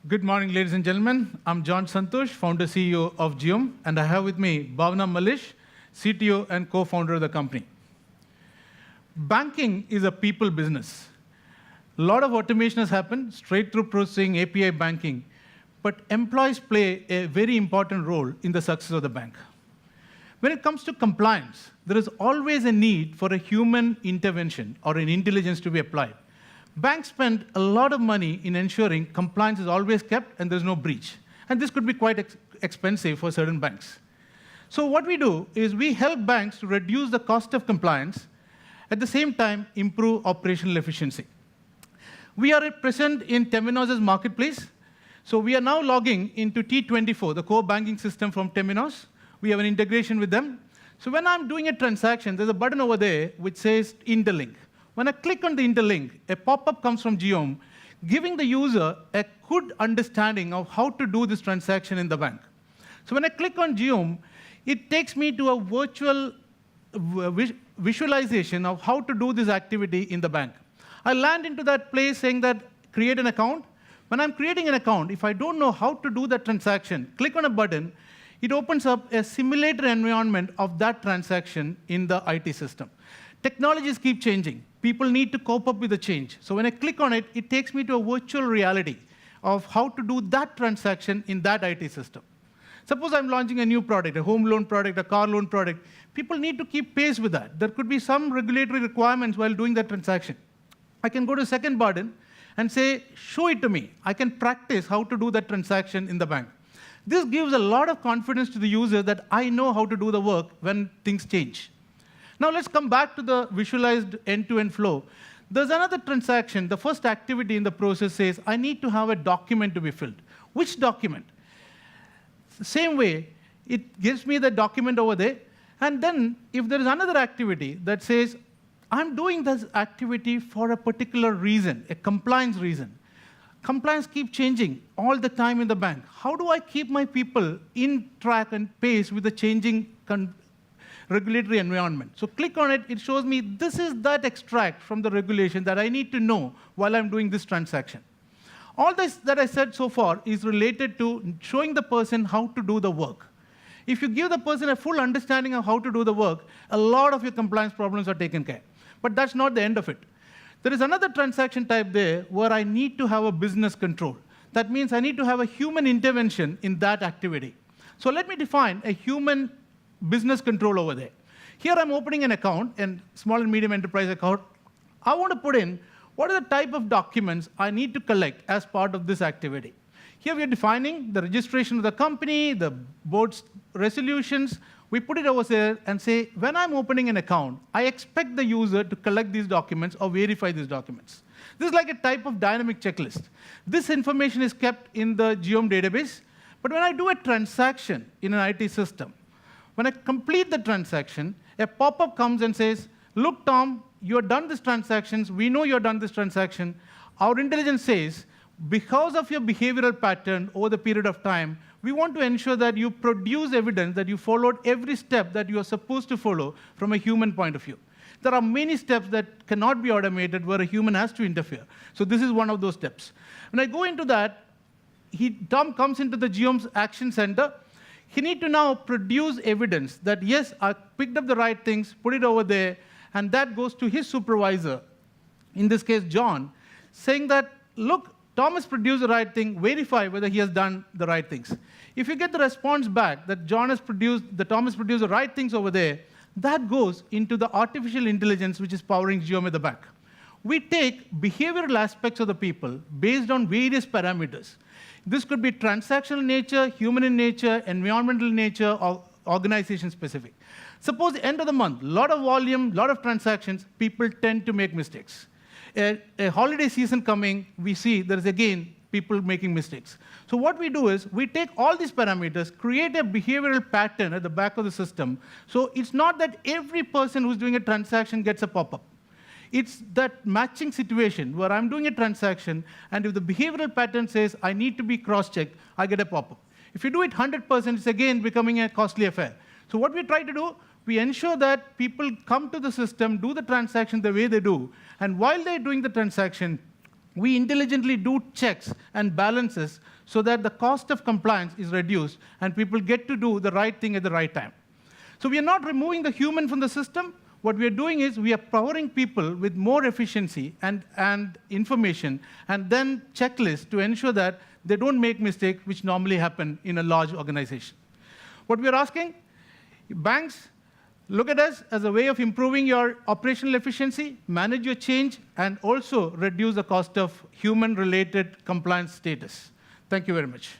Good morning, ladies and gentlemen. I'm John Santosh, founder CEO of Gieom, and I have with me Bhavna Malish, CTO and co-founder of the company. Banking is a people business. A lot of automation has happened, straight-through processing, API banking, but employees play a very important role in the success of the bank. When it comes to compliance, there is always a need for a human intervention or an intelligence to be applied. Banks spend a lot of money in ensuring compliance is always kept and there's no breach. And this could be quite expensive for certain banks. So what we do is we help banks to reduce the cost of compliance, at the same time improve operational efficiency. We are present in Temenos' marketplace. So we are now logging into T24, the core banking system from Temenos. We have an integration with them. So when I'm doing a transaction, there's a button over there which says interlink. When I click on the interlink, a pop-up comes from Gieom, giving the user a good understanding of how to do this transaction in the bank. So when I click on Gieom, it takes me to a virtual visualization of how to do this activity in the bank. I land into that place saying that create an account. When I'm creating an account, if I don't know how to do that transaction, click on a button, it opens up a simulator environment of that transaction in the IT system. Technologies keep changing. People need to cope up with the change. So when I click on it, it takes me to a virtual reality of how to do that transaction in that IT system. Suppose I'm launching a new product, a home loan product, a car loan product. People need to keep pace with that. There could be some regulatory requirements while doing that transaction. I can go to the second button and say, show it to me. I can practice how to do that transaction in the bank. This gives a lot of confidence to the user that I know how to do the work when things change. Now let's come back to the visualized end-to-end flow. There's another transaction. The first activity in the process says, I need to have a document to be filled. Which document? Same way, it gives me the document over there. And then if there is another activity that says, I'm doing this activity for a particular reason, a compliance reason. Compliance keeps changing all the time in the bank. How do I keep my people in track and pace with the changing regulatory environment? So click on it, it shows me this is that extract from the regulation that I need to know while I'm doing this transaction. All this that I said so far is related to showing the person how to do the work. If you give the person a full understanding of how to do the work, a lot of your compliance problems are taken care. But that's not the end of it. There is another transaction type there where I need to have a business control. That means I need to have a human intervention in that activity. So let me define a human business control over there. Here I'm opening an account, a small and medium enterprise account. I want to put in what are the type of documents I need to collect as part of this activity. Here we are defining the registration of the company, the board's resolutions. We put it over there and say, when I'm opening an account, I expect the user to collect these documents or verify these documents. This is like a type of dynamic checklist. This information is kept in the Gieom database. But when I do a transaction in an IT system, when I complete the transaction, a pop-up comes and says, look, Tom, you have done this transaction. We know you have done this transaction. Our intelligence says, because of your behavioral pattern over the period of time, we want to ensure that you produce evidence that you followed every step that you are supposed to follow from a human point of view. There are many steps that cannot be automated where a human has to interfere. So this is one of those steps. When I go into that, Tom comes into the Gieom's action center. He needs to now produce evidence that, yes, I picked up the right things, put it over there, and that goes to his supervisor, in this case, John, saying that, look, Tom has produced the right thing, verify whether he has done the right things. If you get the response back that Tom has produced the right things over there, that goes into the artificial intelligence which is powering Gieom at the back. We take behavioral aspects of the people based on various parameters. This could be transactional nature, human in nature, environmental nature, or organization specific. Suppose the end of the month, a lot of volume, a lot of transactions, people tend to make mistakes. A holiday season coming, we see there is again people making mistakes. So what we do is we take all these parameters, create a behavioral pattern at the back of the system. So it's not that every person who's doing a transaction gets a pop-up. It's that matching situation where I'm doing a transaction, and if the behavioral pattern says I need to be cross-checked, I get a pop-up. If you do it 100%, it's again becoming a costly affair. So what we try to do, we ensure that people come to the system, do the transaction the way they do, and while they're doing the transaction, we intelligently do checks and balances so that the cost of compliance is reduced and people get to do the right thing at the right time. So we are not removing the human from the system. What we are doing is we are powering people with more efficiency and information, and then checklists to ensure that they don't make mistakes which normally happen in a large organization. What we are asking, banks, look at us as a way of improving your operational efficiency, manage your change, and also reduce the cost of human-related compliance status. Thank you very much.